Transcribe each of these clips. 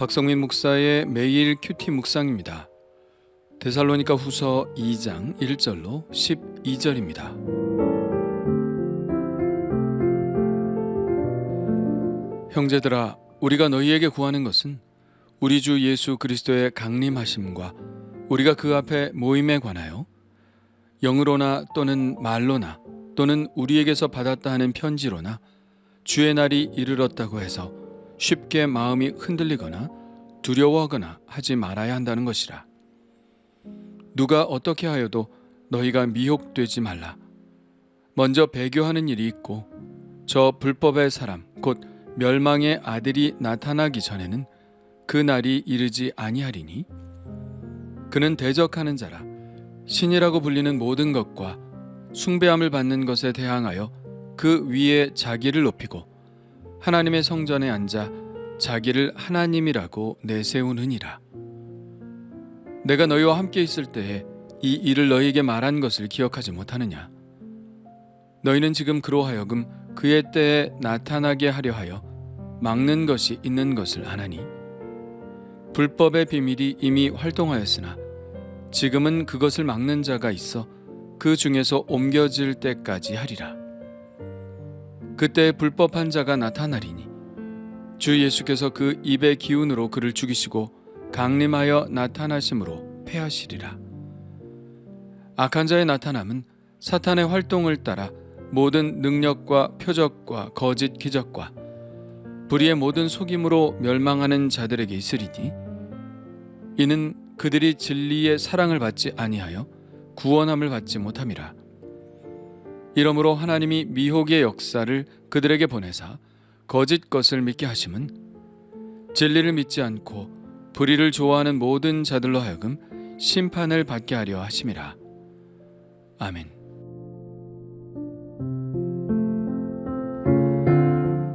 박성민 목사의 매일 큐티 묵상입니다. 데살로니가 후서 2장 1절로 12절입니다. 형제들아, 우리가 너희에게 구하는 것은 우리 주 예수 그리스도의 강림하심과 우리가 그 앞에 모임에 관하여 영으로나 또는 말로나 또는 우리에게서 받았다 하는 편지로나 주의 날이 이르렀다고 해서 쉽게 마음이 흔들리거나 두려워하거나 하지 말아야 한다는 것이라. 누가 어떻게 하여도 너희가 미혹되지 말라. 먼저 배교하는 일이 있고 저 불법의 사람 곧 멸망의 아들이 나타나기 전에는 그 날이 이르지 아니하리니 그는 대적하는 자라 신이라고 불리는 모든 것과 숭배함을 받는 것에 대항하여 그 위에 자기를 높이고 하나님의 성전에 앉아 자기를 하나님이라고 내세우느니라. 내가 너희와 함께 있을 때에 이 일을 너희에게 말한 것을 기억하지 못하느냐? 너희는 지금 그로 하여금 그의 때에 나타나게 하려 하여 막는 것이 있는 것을 아나니 불법의 비밀이 이미 활동하였으나 지금은 그것을 막는 자가 있어 그 중에서 옮겨질 때까지 하리라. 그때 불법한 자가 나타나리니 주 예수께서 그 입의 기운으로 그를 죽이시고 강림하여 나타나심으로 패하시리라. 악한 자의 나타남은 사탄의 활동을 따라 모든 능력과 표적과 거짓 기적과 불의의 모든 속임으로 멸망하는 자들에게 있으리니 이는 그들이 진리의 사랑을 받지 아니하여 구원함을 받지 못함이라. 이러므로 하나님이 미혹의 역사를 그들에게 보내사 거짓 것을 믿게 하심은 진리를 믿지 않고 불의를 좋아하는 모든 자들로 하여금 심판을 받게 하려 하심이라. 아멘.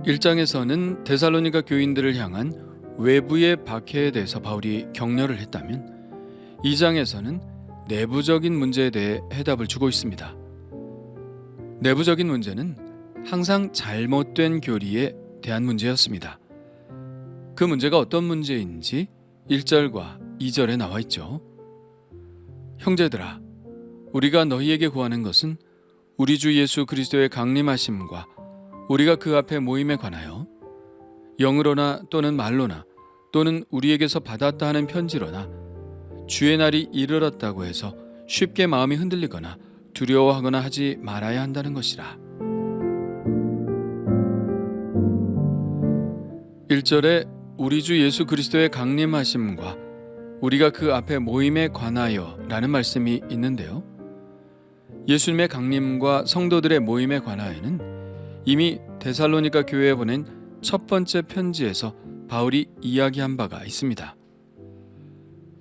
1장에서는 데살로니가 교인들을 향한 외부의 박해에 대해서 바울이 격려를 했다면 2장에서는 내부적인 문제에 대해 해답을 주고 있습니다. 내부적인 문제는 항상 잘못된 교리에 대한 문제였습니다. 그 문제가 어떤 문제인지 1절과 2절에 나와 있죠. 형제들아, 우리가 너희에게 구하는 것은 우리 주 예수 그리스도의 강림하심과 우리가 그 앞에 모임에 관하여 영으로나 또는 말로나 또는 우리에게서 받았다 하는 편지로나 주의 날이 이르렀다고 해서 쉽게 마음이 흔들리거나 두려워하거나 하지 말아야 한다는 것이라. 1절에 우리 주 예수 그리스도의 강림하심과 우리가 그 앞에 모임에 관하여 라는 말씀이 있는데요. 예수님의 강림과 성도들의 모임에 관하여는 이미 데살로니가 교회에 보낸 첫 번째 편지에서 바울이 이야기한 바가 있습니다.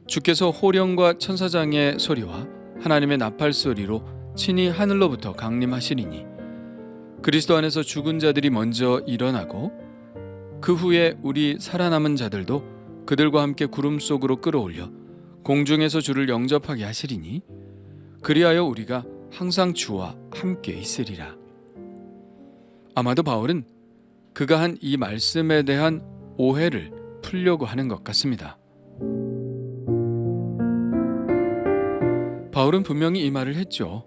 주께서 호령과 천사장의 소리와 하나님의 나팔 소리로 친히 하늘로부터 강림하시리니 그리스도 안에서 죽은 자들이 먼저 일어나고 그 후에 우리 살아남은 자들도 그들과 함께 구름 속으로 끌어올려 공중에서 주를 영접하게 하시리니 그리하여 우리가 항상 주와 함께 있으리라. 아마도 바울은 그가 한 이 말씀에 대한 오해를 풀려고 하는 것 같습니다. 바울은 분명히 이 말을 했죠.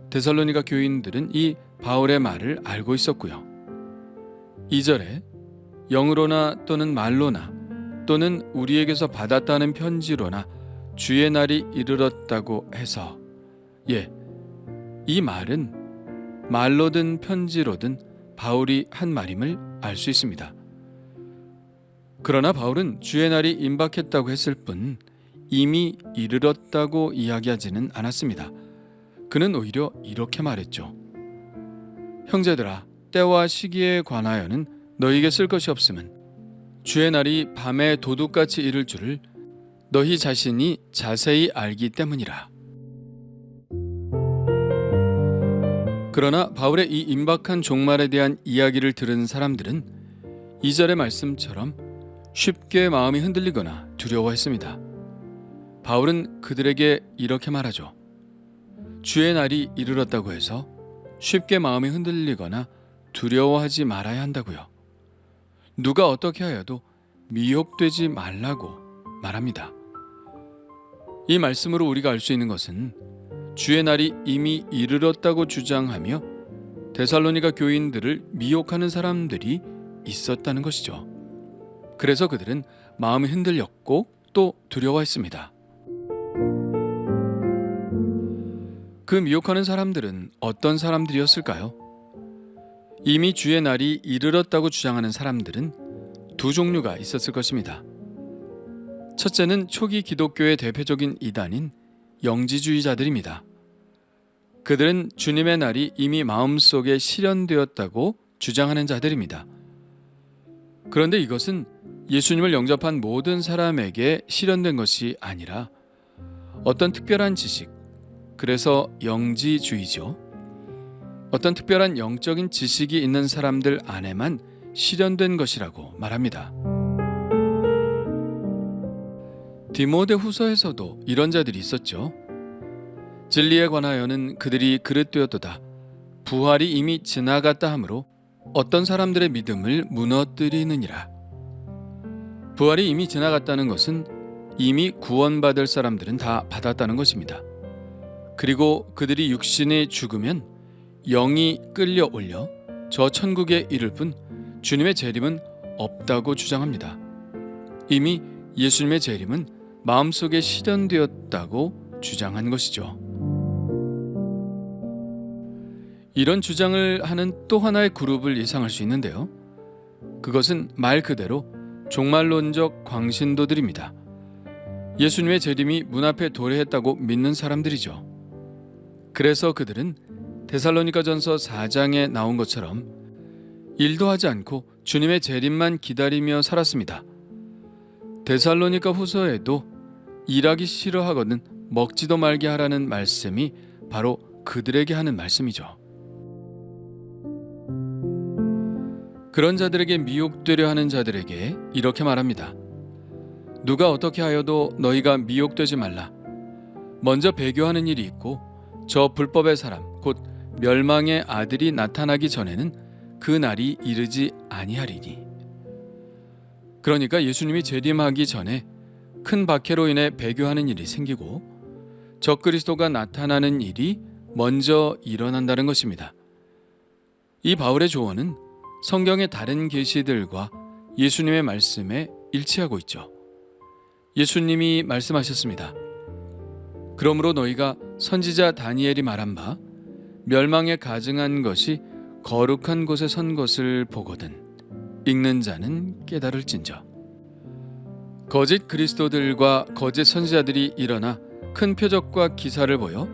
데살로니가 교인들은 이 바울의 말을 알고 있었고요. 2절에 영으로나 또는 말로나 또는 우리에게서 받았다는 편지로나 주의 날이 이르렀다고 해서 이 말은 말로든 편지로든 바울이 한 말임을 알 수 있습니다. 그러나 바울은 주의 날이 임박했다고 했을 뿐 이미 이르렀다고 이야기하지는 않았습니다. 그는 오히려 이렇게 말했죠. 형제들아, 때와 시기에 관하여는 너희에게 쓸 것이 없음은 주의 날이 밤에 도둑같이 이를 줄을 너희 자신이 자세히 알기 때문이라. 그러나 바울의 이 임박한 종말에 대한 이야기를 들은 사람들은 2절의 말씀처럼 쉽게 마음이 흔들리거나 두려워했습니다. 바울은 그들에게 이렇게 말하죠. 주의 날이 이르렀다고 해서 쉽게 마음이 흔들리거나 두려워하지 말아야 한다고요. 누가 어떻게 하여도 미혹되지 말라고 말합니다. 이 말씀으로 우리가 알 수 있는 것은 주의 날이 이미 이르렀다고 주장하며 데살로니가 교인들을 미혹하는 사람들이 있었다는 것이죠. 그래서 그들은 마음이 흔들렸고 또 두려워했습니다. 그 미혹하는 사람들은 어떤 사람들이었을까요? 이미 주의 날이 이르렀다고 주장하는 사람들은 두 종류가 있었을 것입니다. 첫째는 초기 기독교의 대표적인 이단인 영지주의자들입니다. 그들은 주님의 날이 이미 마음속에 실현되었다고 주장하는 자들입니다. 그런데 이것은 예수님을 영접한 모든 사람에게 실현된 것이 아니라 어떤 특별한 지식, 그래서 영지주의죠. 어떤 특별한 영적인 지식이 있는 사람들 안에만 실현된 것이라고 말합니다. 디모데 후서에서도 이런 자들이 있었죠. 진리에 관하여는 그들이 그릇되었도다. 부활이 이미 지나갔다 하므로 어떤 사람들의 믿음을 무너뜨리느니라. 부활이 이미 지나갔다는 것은 이미 구원받을 사람들은 다 받았다는 것입니다. 그리고 그들이 육신이 죽으면 영이 끌려올려 저 천국에 이를 뿐 주님의 재림은 없다고 주장합니다. 이미 예수님의 재림은 마음속에 실현되었다고 주장한 것이죠. 이런 주장을 하는 또 하나의 그룹을 예상할 수 있는데요. 그것은 말 그대로 종말론적 광신도들입니다. 예수님의 재림이 문 앞에 도래했다고 믿는 사람들이죠. 그래서 그들은 데살로니가전서 4장에 나온 것처럼 일도 하지 않고 주님의 재림만 기다리며 살았습니다. 데살로니가 후서에도 일하기 싫어하거든 먹지도 말게 하라는 말씀이 바로 그들에게 하는 말씀이죠. 그런 자들에게 미혹되려 하는 자들에게 이렇게 말합니다. 누가 어떻게 하여도 너희가 미혹되지 말라. 먼저 배교하는 일이 있고 저 불법의 사람 곧 멸망의 아들이 나타나기 전에는 그 날이 이르지 아니하리니. 그러니까 예수님이 재림하기 전에 큰 박해로 인해 배교하는 일이 생기고 적그리스도가 나타나는 일이 먼저 일어난다는 것입니다. 이 바울의 조언은 성경의 다른 계시들과 예수님의 말씀에 일치하고 있죠. 예수님이 말씀하셨습니다. 그러므로 너희가 선지자 다니엘이 말한 바 멸망에 가증한 것이 거룩한 곳에 선 것을 보거든 읽는 자는 깨달을진저. 거짓 그리스도들과 거짓 선지자들이 일어나 큰 표적과 기사를 보여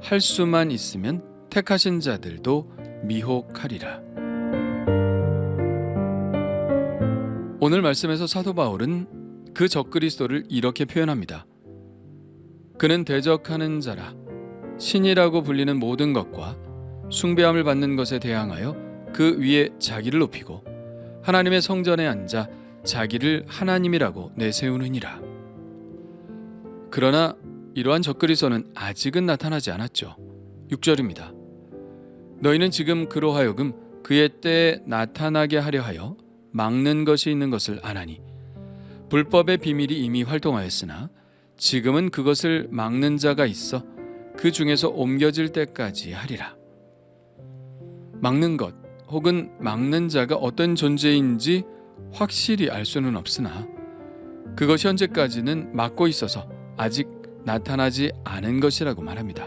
할 수만 있으면 택하신 자들도 미혹하리라. 오늘 말씀에서 사도 바울은 그 적그리스도를 이렇게 표현합니다. 그는 대적하는 자라 신이라고 불리는 모든 것과 숭배함을 받는 것에 대항하여 그 위에 자기를 높이고 하나님의 성전에 앉아 자기를 하나님이라고 내세우느니라. 그러나 이러한 적그리스도는 아직은 나타나지 않았죠. 6절입니다. 너희는 지금 그로 하여금 그의 때에 나타나게 하려 하여 막는 것이 있는 것을 아나니 불법의 비밀이 이미 활동하였으나 지금은 그것을 막는 자가 있어 그 중에서 옮겨질 때까지 하리라. 막는 것 혹은 막는 자가 어떤 존재인지 확실히 알 수는 없으나 그것이 현재까지는 막고 있어서 아직 나타나지 않은 것이라고 말합니다.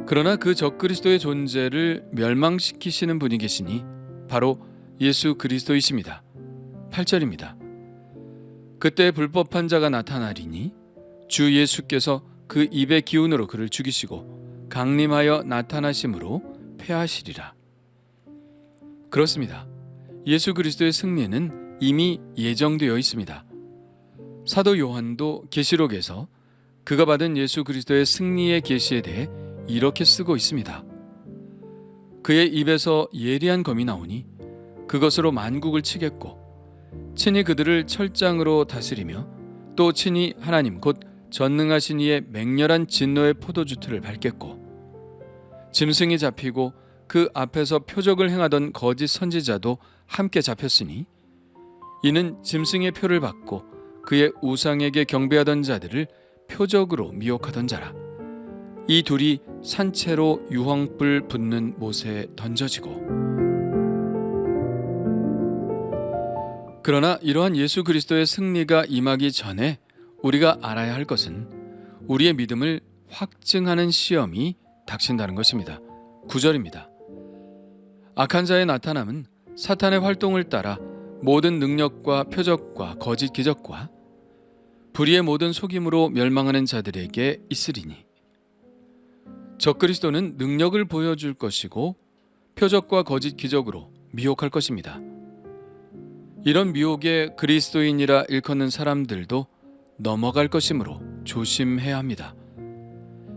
그러나 그 적그리스도의 존재를 멸망시키시는 분이 계시니 바로 예수 그리스도이십니다. 8절입니다. 그때 불법한 자가 나타나리니 주 예수께서 그 입의 기운으로 그를 죽이시고 강림하여 나타나심으로 패하시리라. 그렇습니다. 예수 그리스도의 승리는 이미 예정되어 있습니다. 사도 요한도 계시록에서 그가 받은 예수 그리스도의 승리의 계시에 대해 이렇게 쓰고 있습니다. 그의 입에서 예리한 검이 나오니 그것으로 만국을 치겠고 친히 그들을 철장으로 다스리며 또 친히 하나님 곧 전능하신 이의 맹렬한 진노의 포도주틀을 밟겠고 짐승이 잡히고 그 앞에서 표적을 행하던 거짓 선지자도 함께 잡혔으니 이는 짐승의 표를 받고 그의 우상에게 경배하던 자들을 표적으로 미혹하던 자라. 이 둘이 산채로 유황불 붙는 못에 던져지고. 그러나 이러한 예수 그리스도의 승리가 임하기 전에 우리가 알아야 할 것은 우리의 믿음을 확증하는 시험이 닥친다는 것입니다. 9절입니다. 악한 자의 나타남은 사탄의 활동을 따라 모든 능력과 표적과 거짓 기적과 불의의 모든 속임으로 멸망하는 자들에게 있으리니, 적그리스도는 능력을 보여줄 것이고 표적과 거짓 기적으로 미혹할 것입니다. 이런 미혹에 그리스도인이라 일컫는 사람들도 넘어갈 것이므로 조심해야 합니다.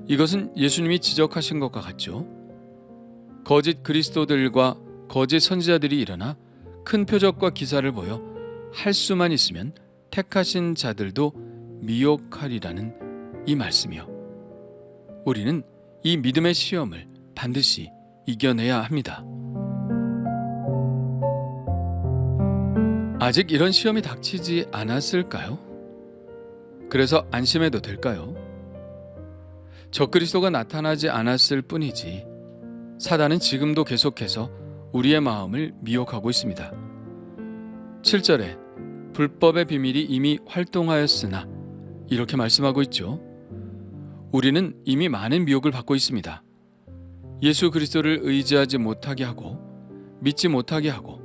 이것은 예수님이 지적하신 것과 같죠. 거짓 그리스도들과 거짓 선지자들이 일어나 큰 표적과 기사를 보여 할 수만 있으면 택하신 자들도 미혹하리라는 이 말씀이요. 우리는 이 믿음의 시험을 반드시 이겨내야 합니다. 아직 이런 시험이 닥치지 않았을까요? 그래서 안심해도 될까요? 적그리스도가 나타나지 않았을 뿐이지 사단은 지금도 계속해서 우리의 마음을 미혹하고 있습니다. 7절에 불법의 비밀이 이미 활동하였으나 이렇게 말씀하고 있죠. 우리는 이미 많은 미혹을 받고 있습니다. 예수 그리스도를 의지하지 못하게 하고 믿지 못하게 하고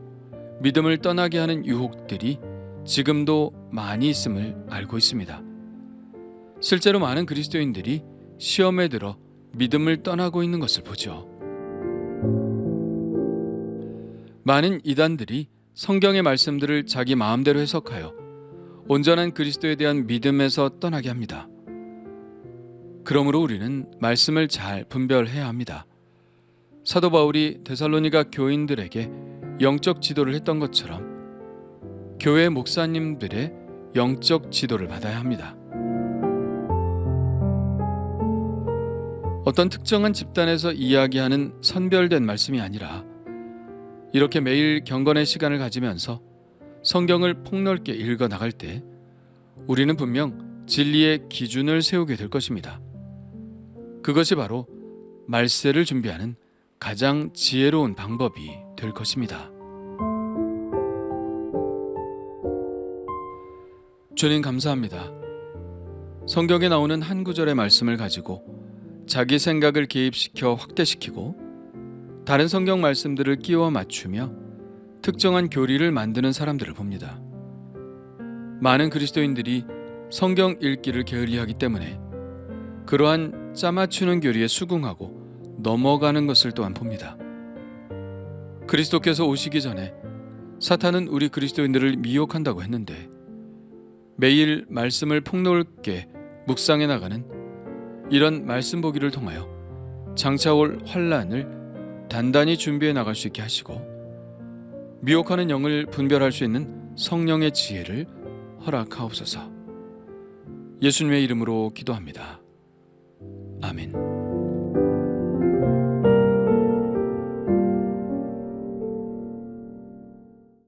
믿음을 떠나게 하는 유혹들이 지금도 많이 있음을 알고 있습니다. 실제로 많은 그리스도인들이 시험에 들어 믿음을 떠나고 있는 것을 보죠. 많은 이단들이 성경의 말씀들을 자기 마음대로 해석하여 온전한 그리스도에 대한 믿음에서 떠나게 합니다. 그러므로 우리는 말씀을 잘 분별해야 합니다. 사도 바울이 데살로니가 교인들에게 영적 지도를 했던 것처럼 교회 목사님들의 영적 지도를 받아야 합니다. 어떤 특정한 집단에서 이야기하는 선별된 말씀이 아니라 이렇게 매일 경건의 시간을 가지면서 성경을 폭넓게 읽어 나갈 때 우리는 분명 진리의 기준을 세우게 될 것입니다. 그것이 바로 말세를 준비하는 가장 지혜로운 방법이 될 것입니다. 주님 감사합니다. 성경에 나오는 한 구절의 말씀을 가지고 자기 생각을 개입시켜 확대시키고 다른 성경 말씀들을 끼워 맞추며 특정한 교리를 만드는 사람들을 봅니다. 많은 그리스도인들이 성경 읽기를 게을리하기 때문에 그러한 짜맞추는 교리에 수긍하고 넘어가는 것을 또한 봅니다. 그리스도께서 오시기 전에 사탄은 우리 그리스도인들을 미혹한다고 했는데 매일 말씀을 폭넓게 묵상해 나가는 이런 말씀 보기를 통하여 장차올 환난을 단단히 준비해 나갈 수 있게 하시고 미혹하는 영을 분별할 수 있는 성령의 지혜를 허락하옵소서. 예수님의 이름으로 기도합니다. 아멘.